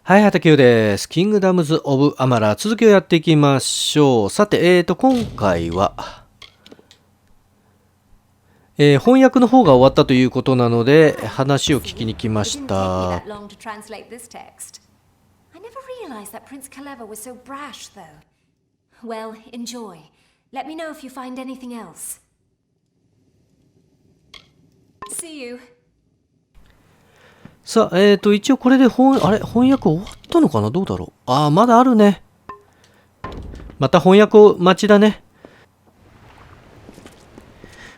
はい、HataQです。キングダムズ・オブ・アマラー。続きをやっていきましょう。さて、今回は、翻訳の方が終わったということなので、話を聞きに来ました。さあ、一応これで翻訳終わったのかな、どうだろう。ああ、まだあるね。また翻訳待ちだね。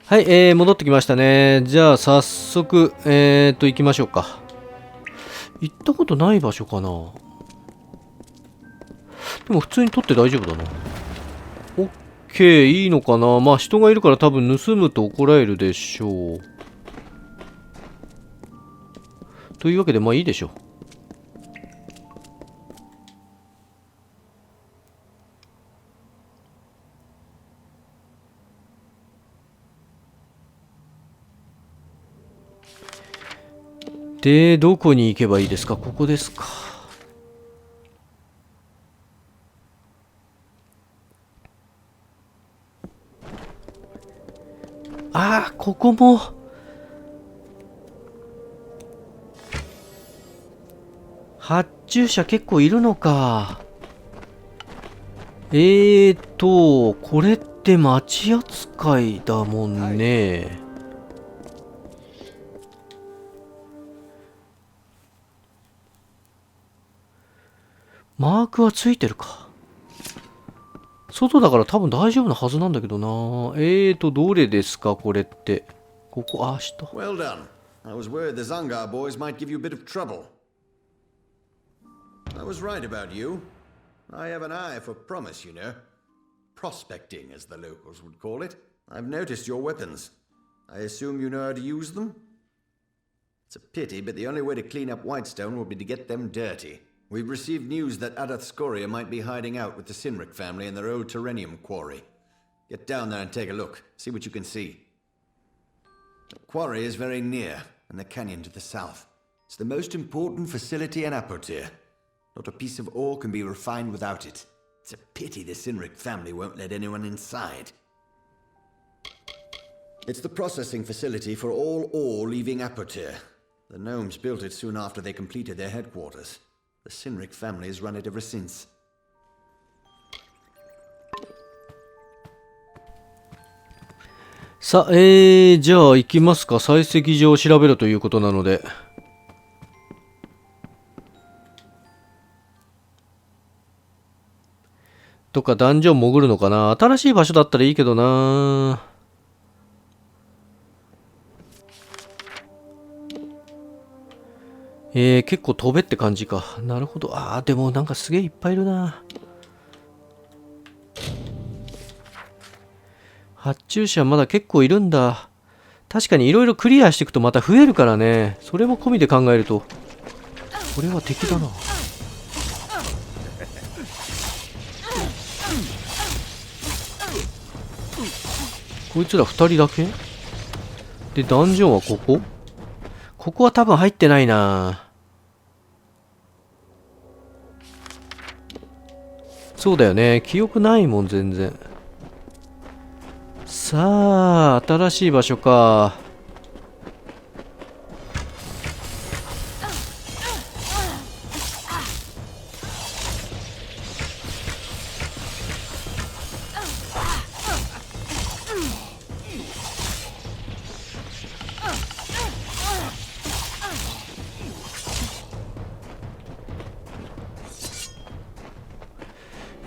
はい、戻ってきましたね。じゃあ、早速、行きましょうか。行ったことない場所かな。でも普通に取って大丈夫だな。オッケー、いいのかな。まあ、人がいるから多分盗むと怒られるでしょう。というわけで、まあいいでしょう。で、どこに行けばいいですか？ここですか。ああ、ここも。発注者結構いるのか。これって町扱いだもんね。マークはついてるか。外だから多分大丈夫なはずなんだけどな。どれですかこれって。ここ、あ、下。Well done. I was worried the Zangar boys might give you a bit of trouble. I was right about you. I have an eye for promise, you know. Prospecting, as the locals would call it. I've noticed your weapons. I assume you know how to use them? It's a pity, but the only way to clean up Whitestone will be to get them dirty. We've received news that HataQ might be hiding out with the Sinric family in their old Terrenium quarry. Get down there and take a look. See what you can see. The quarry is very near, in the canyon to the south. It's the most important facility in Apotir. Not a piece of ore can be refined without it. It's a pity the Sinric family won't let anyone inside. It's the processing facility for all ore leaving Apotir. The gnomes built it soon after they completed their headquarters. The Sinric family has run it ever since. さあ、じゃあ行きますか。採石場を調べるということなので。とかダンジョン潜るのかな。新しい場所だったらいいけどな。結構飛べって感じか。なるほど。ああ、でもなんかすげえいっぱいいるな。発注者まだ結構いるんだ。確かにいろいろクリアしていくとまた増えるからね。それも込みで考えると。これは敵だな。こいつら2人だけで、ダンジョンはここ？ここは多分入ってないな。そうだよね。記憶ないもん、全然。さあ、新しい場所か。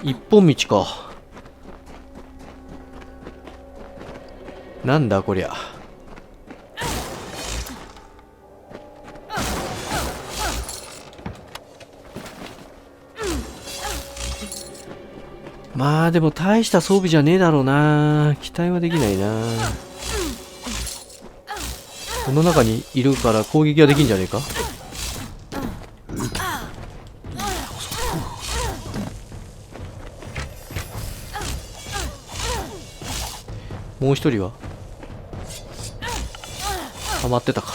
一本道か。なんだこりゃ。まあでも大した装備じゃねえだろうな。期待はできないな。この中にいるから攻撃ができんじゃねえか。もう一人はハマってたか。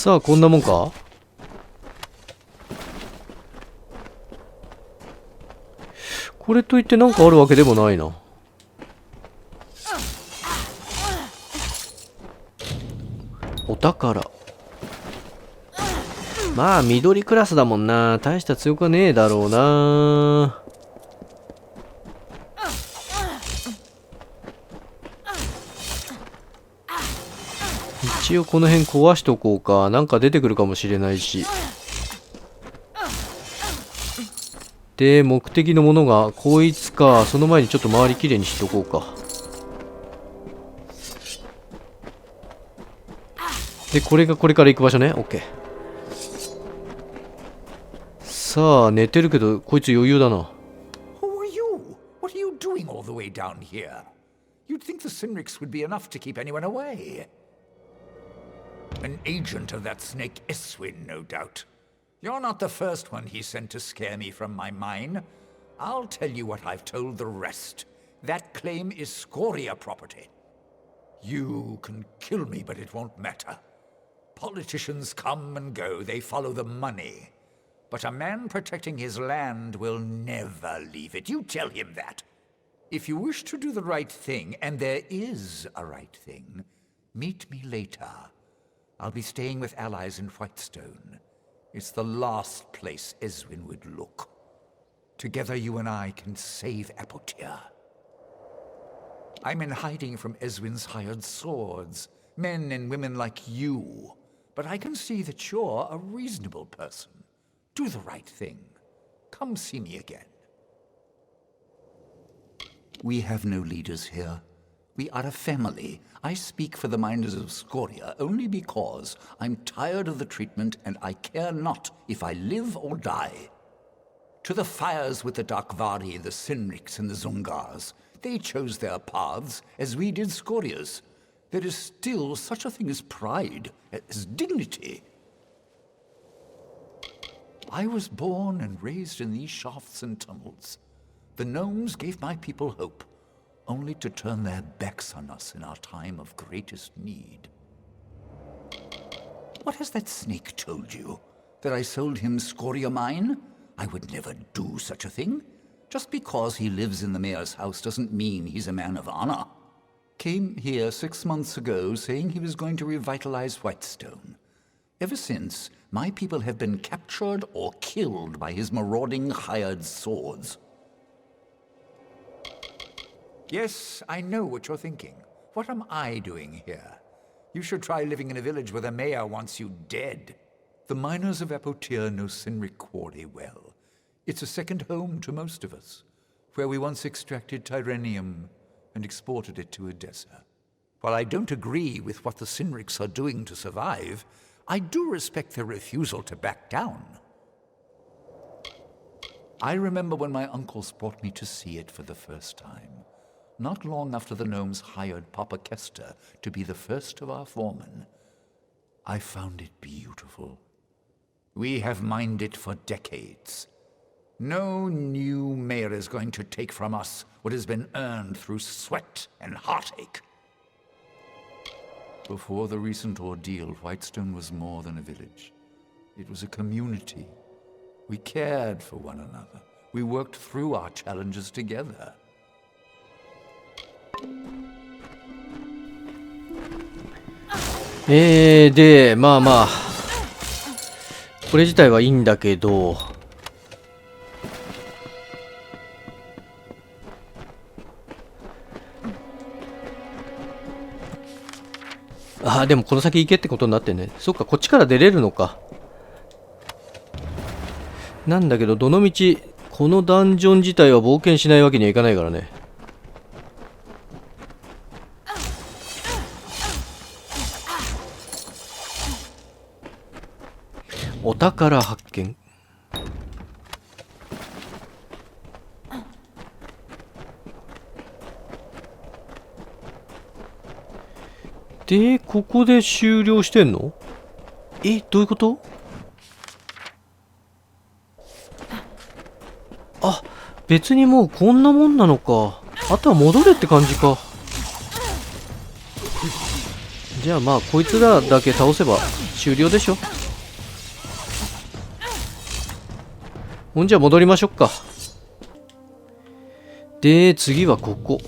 さあこんなもんか。これといってなんかあるわけでもないな。お宝。まあ緑クラスだもんな。大した強くはねえだろうな。一応この辺壊しとこうか。なんか出てくるかもしれないし。で、目的のものがこいつか。その前にちょっと周りきれいにしとこうか。で、これがこれから行く場所ね。OK。さあ、寝てるけど、こいつ余裕だな。Who are you? What are you doing all the way down here? You'd think the Synrics would be enough to keep anyone away. An agent of that snake Eswin, no doubt. You're not the first one he sent to scare me from my mine. I'll tell you what I've told the rest. That claim is Scoria property. You can kill me, but it won't matter. Politicians come and go, they follow the money. But a man protecting his land will never leave it. You tell him that. If you wish to do the right thing, and there is a right thing, meet me later. I'll be staying with allies in Whitestone. It's the last place Eswin would look. Together you and I can save Apotia. I'm in hiding from Eswin's hired swords, men and women like you. But I can see that you're a reasonable person. Do the right thing. Come see me again. We have no leaders here. We are a family. I speak for the miners of Scoria only because I'm tired of the treatment and I care not if I live or die. To the fires with the Darkvari, the Synrics, and the Zungars. They chose their paths as we did Scoria's. There is still such a thing as pride, as dignity. I was born and raised in these shafts and tunnels. The gnomes gave my people hope, only to turn their backs on us in our time of greatest need. What has that snake told you? That I sold him Scoria mine? I would never do such a thing. Just because he lives in the mayor's house doesn't mean he's a man of honor. Came here 6 months ago saying he was going to revitalize Whitestone. Ever since, my people have been captured or killed by his marauding hired swords. Yes, I know what you're thinking. What am I doing here? You should try living in a village where the mayor wants you dead. The miners of Apotia know Synric Quarry well. It's a second home to most of us, where we once extracted Tyrenium and exported it to Edessa. While I don't agree with what the Synrics are doing to survive, I do respect their refusal to back down. I remember when my uncles brought me to see it for the first time, not long after the gnomes hired Papa Kester to be the first of our foremen. I found it beautiful. We have mined it for decades. No new mayor is going to take from us what has been earned through sweat and heartache. Before the recent ordeal, Whitestone was more than a village. It was a community. We cared for one another. We worked through our challenges together. で、まあまあ、これ自体はいいんだけど、ああ、でもこの先行けってことになってね。そっか、こっちから出れるのか。なんだけど、どのみち、このダンジョン自体は冒険しないわけにはいかないからね。お宝発見。で、ここで終了してんの？どういうこと？あ、別にもうこんなもんなのか。あとは戻れって感じか。じゃあまあこいつらだけ倒せば終了でしょ。ほんじゃ戻りましょうか。で次はここ。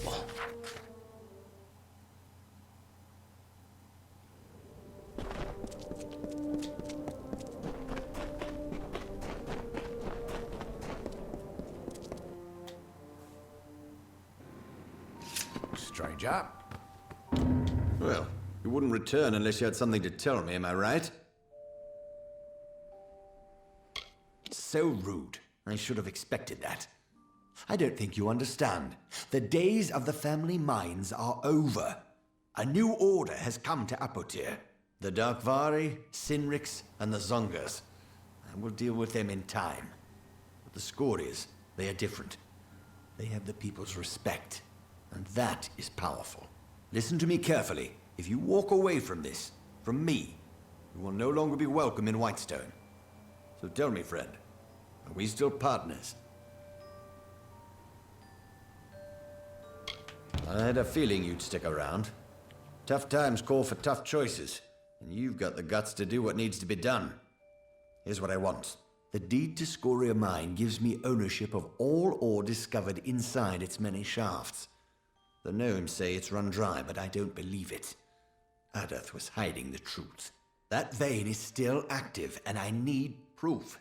Stranger. Well, you wouldn't return unless you had something to tell me, am I right? So rude. I should have expected that. I don't think you understand. The days of the family mines are over. A new order has come to Apotir. The Darkvari, Sinrix, and the Zongas. I will deal with them in time. But the Scorias, they are different. They have the people's respect, and that is powerful. Listen to me carefully. If you walk away from this, from me, you will no longer be welcome in Whitestone. So tell me, friend, are we still partners? I had a feeling you'd stick around. Tough times call for tough choices, and you've got the guts to do what needs to be done. Here's what I want. The deed to Scoria Mine gives me ownership of all ore discovered inside its many shafts. The gnomes say it's run dry, but I don't believe it. Adath was hiding the truth. That vein is still active, and I need proof.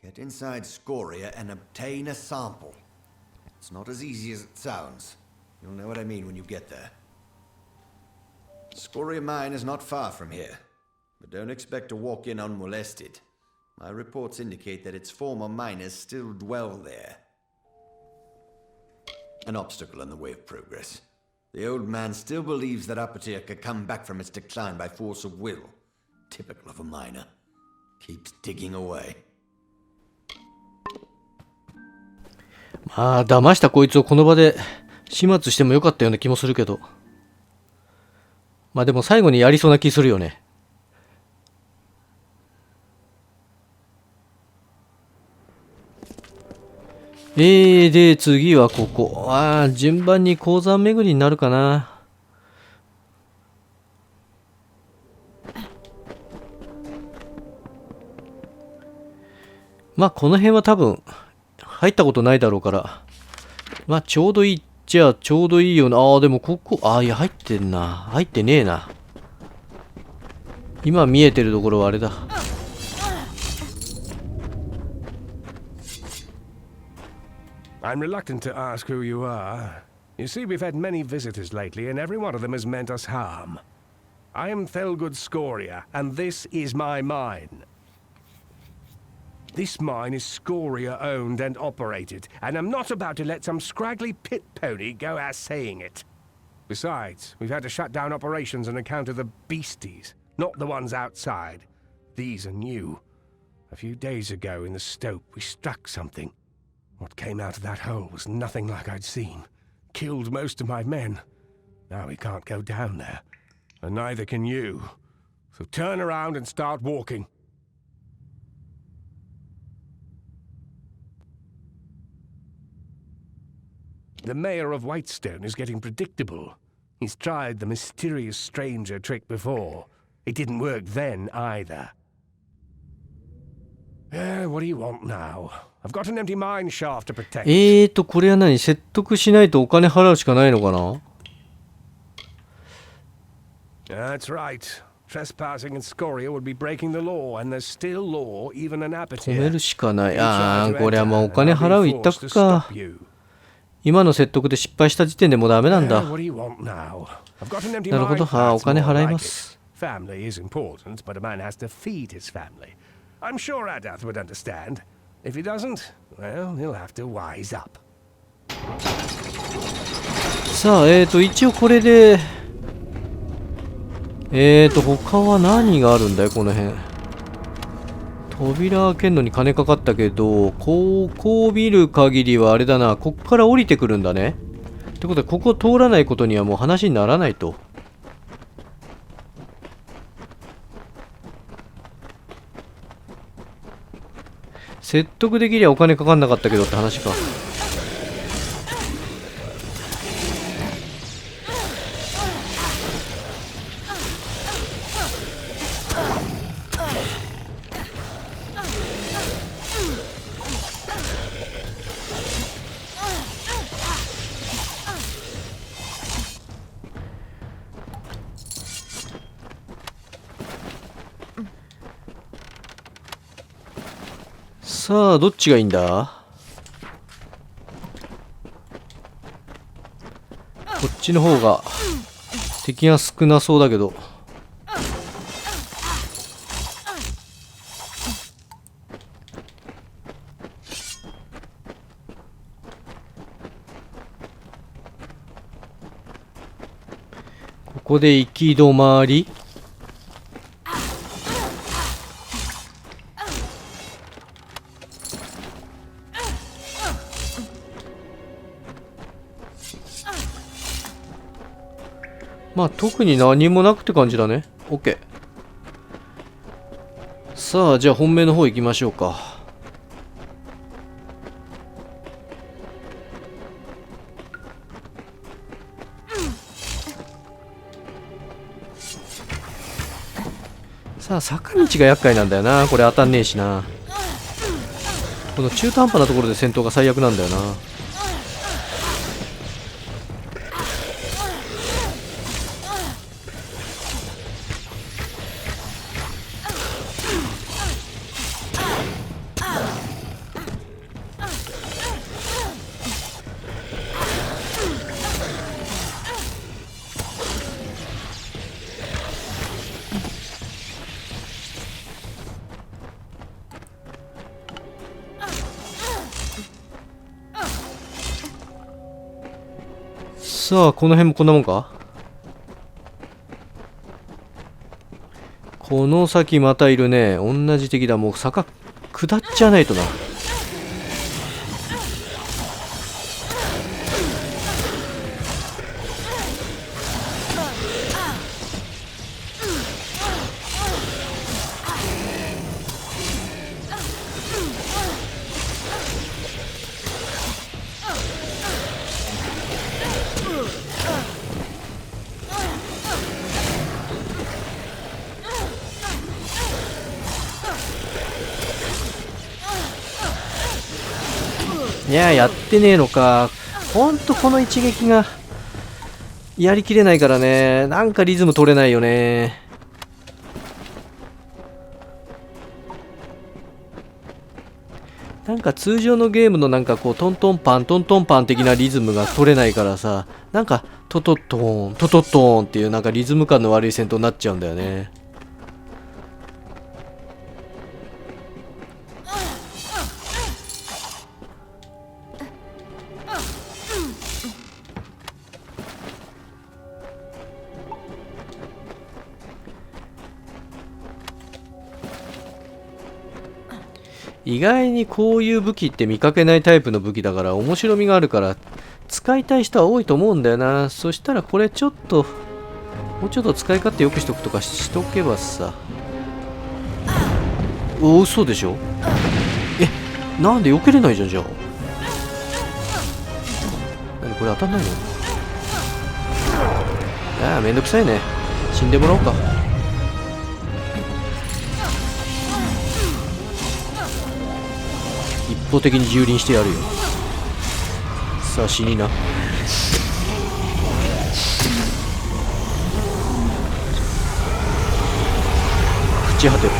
Get inside Scoria and obtain a sample. It's not as easy as it sounds. You'll know what I mean when you get there. Scoria Mine is not far from here, but don't expect to walk in unmolested. My reports indicate that its former miners still dwell there. An obstacle in the way of progress. The old man still believes that Apotir could come back from its decline by force of will. Typical of a miner. Keeps digging away. まあ騙したこいつをこの場で始末してもよかったような気もするけど、まあでも最後にやりそうな気するよね。で次はここ。順番に鉱山巡りになるかな。まあこの辺は多分入ったことないだろうから、まあちょうどいいっちゃちょうどいいよな。でもここ、いや入ってんな。入ってねえな。今見えてるところはあれだ。I'm reluctant to ask who you are. You see, we've had many visitors lately, and every one of them has meant us harm. I am Thelgood Scoria, and this is my mine. This mine is Scoria-owned and operated, and I'm not about to let some scraggly pit pony go out saying it. Besides, we've had to shut down operations on account of the beasties, not the ones outside. These are new. A few days ago in the stope, we struck something. What came out of that hole was nothing like I'd seen. Killed most of my men. Now we can't go down there. And neither can you. So turn around and start walking. The mayor of Whitestone is getting predictable. He's tried the mysterious stranger trick before. It didn't work then either. What do you want now? I've got an empty mine shaft to protect. これは何？説得しないとお金払うしかないのかな？ That's right. Trespassing in Scoria would be breaking the law, and there's still law even in Apotir. 止めるしかない。これはもうお金払う一択か。今の説得で失敗した時点でもうダメなんだ。なるほど。お金払います。Family is important, but a man has to feed his family. I'm sure Adath would understand. If he doesn't, well, he'll have to wise up. さあ、一応これで、他は何があるんだよ、この辺。扉開けるのに金かかったけど、こう見る限りはあれだな、こっから降りてくるんだね。ってことで、ここ通らないことにはもう話にならないと。説得できりゃお金かかんなかったけどって話か。さあどっちがいいんだ。こっちの方が敵が少なそうだけど。ここで行き止まり。まあ特に何もなくって感じだね。 OK。 さあじゃあ本命の方行きましょうか。さあ坂道が厄介なんだよな。これ当たんねえしな。この中途半端なところで戦闘が最悪なんだよな。さあこの辺もこんなもんか。この先またいるね。同じ敵だ。もう坂下っちゃわないとな。いややってねえのか。ほんとこの一撃がやりきれないからね。なんかリズム取れないよね。なんか通常のゲームのなんかこうトントンパントントンパン的なリズムが取れないからさ、なんかトトットーントトットーンっていうなんかリズム感の悪い戦闘になっちゃうんだよね。意外にこういう武器って見かけないタイプの武器だから面白みがあるから使いたい人は多いと思うんだよな。そしたらこれちょっともうちょっと使い勝手よくしとくとかしとけばさ。嘘でしょ。なんで避けれないじゃん。じゃあ何これ当たんないの。ああめんどくさいね。死んでもらおうか。一方的に蹂躙してやるよ。さあ死にな。朽ち果てる。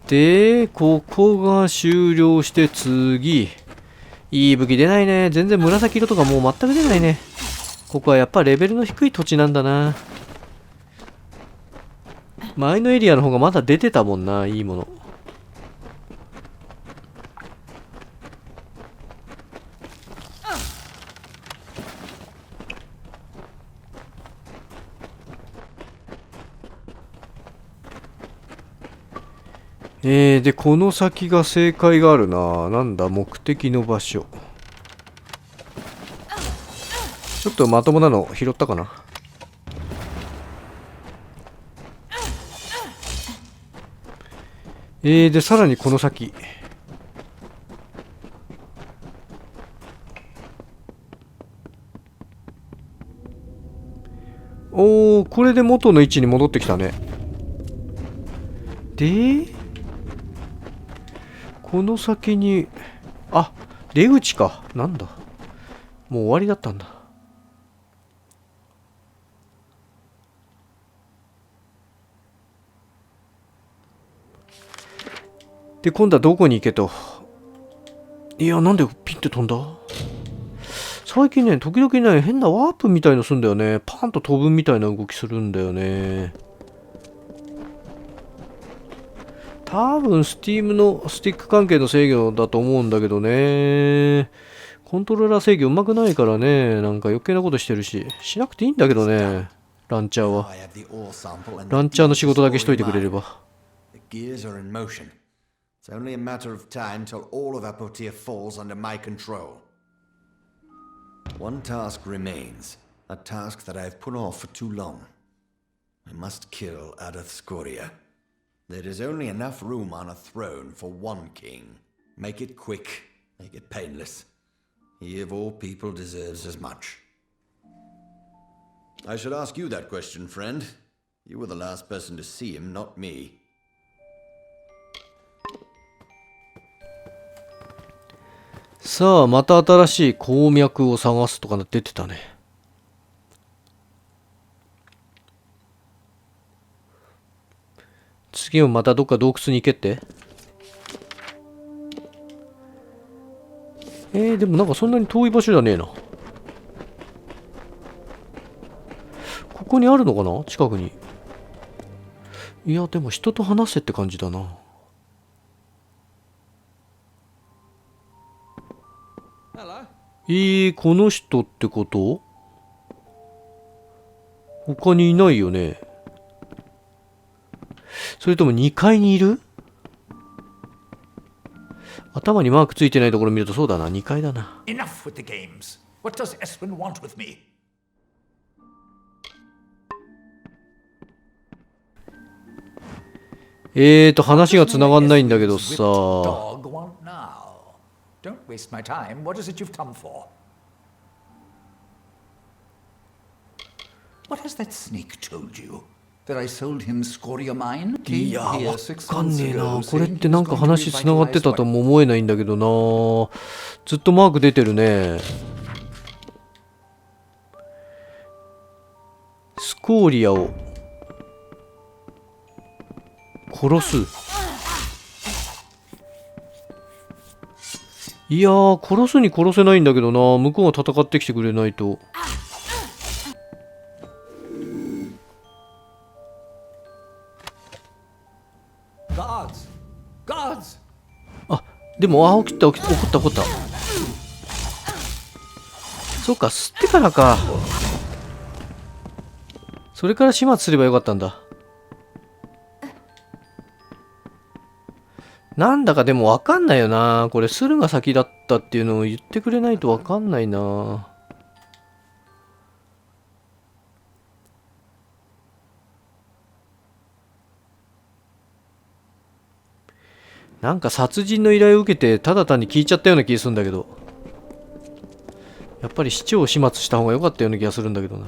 で、ここが終了して次。いい武器出ないね。全然紫色とかもう全く出ないね。ここはやっぱレベルの低い土地なんだな。前のエリアの方がまだ出てたもんな、いいもの。で、この先が正解があるな。なんだ、目的の場所。ちょっとまともなの拾ったかな。で、さらにこの先。おー、これで元の位置に戻ってきたね。で、この先に、あ、出口か。なんだ。もう終わりだったんだ。で、今度はどこに行けと。いや、なんでピッて飛んだ？最近ね、時々ね、変なワープみたいのするんだよね。パンと飛ぶみたいな動きするんだよね。多分、Steam のスティック関係の制御だと思うんだけどね。コントローラー制御うまくないからね。なんか余計なことしてるし。しなくていいんだけどね。ランチャーは。ランチャーの仕事だけしといてくれれば。It's only a matter of time till all of Apotia falls under my control. One task remains, a task that I have put off for too long. I must kill HataQ. There is only enough room on a throne for one king. Make it quick, make it painless. He of all people deserves as much. I should ask you that question, friend. You were the last person to see him, not me. さあ、また新しい鉱脈を探すとか出てたね。次もまたどっか洞窟に行けって。でもなんかそんなに遠い場所じゃねえな。ここにあるのかな、近くに。いや、でも人と話せって感じだな。この人ってこと？他にいないよね。それとも2階にいる？頭にマークついてないところ見るとそうだな、2階だな。Enough with the games. What does Eswin want with me? 話が繋がんないんだけどさ。Don't waste my time. What is it you've come for? What has that snake told you? That I sold him Scoria mine? いや、わかんねえな。これってなんか話繋がってたとも思えないんだけどな。ずっとマーク出てるね。スコーリアを殺す。いやー、殺すに殺せないんだけどな。向こうが戦ってきてくれないと。あ、でも、起きた。怒った。そうか、吸ってからか。それから始末すればよかったんだ。なんだかでもわかんないよな。これ、駿が先だったっていうのを言ってくれないとわかんないな。なんか殺人の依頼を受けてただ単に聞いちゃったような気がするんだけど。やっぱり市長を始末した方が良かったような気がするんだけどな。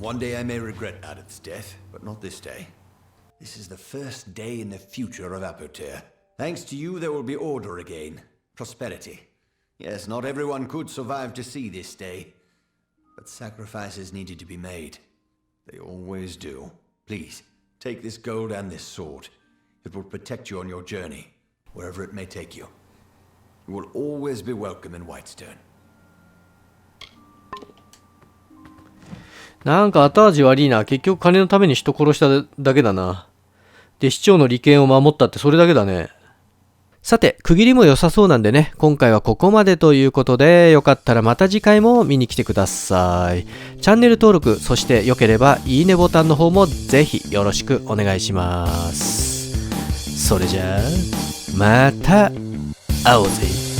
One day I may regret Adith's death, but not this day. This is the first day in the future of Apotia. Thanks to you, there will be order again. Prosperity. Yes, not everyone could survive to see this day. But sacrifices needed to be made. They always do. Please, take this gold and this sword. It will protect you on your journey, wherever it may take you. You will always be welcome in Whitestone. なんか後味悪いな。結局金のために人殺しただけだな。で、市長の利権を守ったってそれだけだね。さて、区切りも良さそうなんでね、今回はここまでということで、よかったらまた次回も見に来てください。チャンネル登録、そして良ければいいねボタンの方もぜひよろしくお願いします。それじゃあ、また会おうぜ。